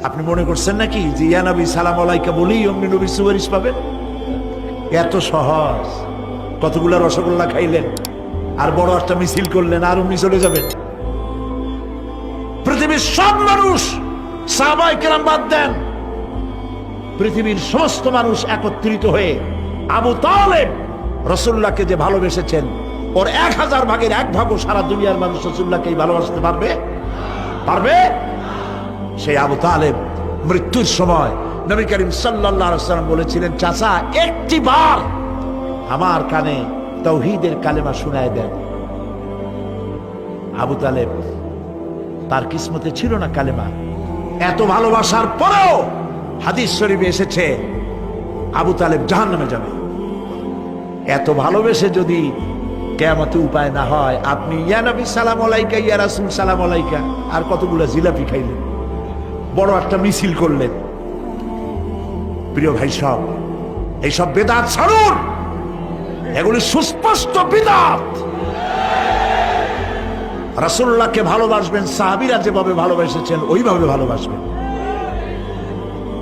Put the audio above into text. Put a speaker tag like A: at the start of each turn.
A: আপনি মনে করছেন নাকি যে ইয়া নবী সালাম আলাইকা বলেই অমনি নবী সুপারিশ পাবেন? এত সহজ। কতগুলা রসগোল্লা খাইলেন আর বড় একটা মিছিল করলেন আর অমনি চলে যাবেন? পৃথিবীর সব মানুষ, সাহাবায়ে কেরাম বাদ দেন, পৃথিবীর সমস্ত মানুষ একত্রিত হয়ে আবু তালেব রাসূলুল্লাহকে যে ভালোবেসেছেন, ওর 1000 ভাগের 1 ভাগও সারা দুনিয়ার মানুষ রাসূলুল্লাহকেই ভালোবাসতে পারবে? পারবে? সেই আবু তালেব মৃত্যুর সময় নবী করিম সাল্লাল্লাহু আলাইহি ওয়াসাল্লাম বলেছিলেন, চাচা একটি বার আমার কানে তাওহীদের কালেমা শোনায় দেন। আবু তালেব, তার কিসমতে ছিল না কালেমা। এত ভালোবাসার পরেও হাদিস শরীফে এসেছে আবু তালেব জাহান্নামে যাবে। এত ভালোবেসে যদি কিয়ামতে উপায় না হয়, আপনি ইয়া নবী সালাম আলাইকা, ইয়া রাসূল সালাম আলাইকা আর কতগুলো জিলাপি খাইলেন, বড় একটা মিছিল করলেন। প্রিয় ভাই সব, এইসব বেদাত ছাড়ুন, এগুলি সুস্পষ্ট বিদআত। রাসূলুল্লাহকে ভালোবাসবেন, সাহাবীরা যেভাবে ভালোবেসেছেন ওইভাবে ভালোবাসবেন।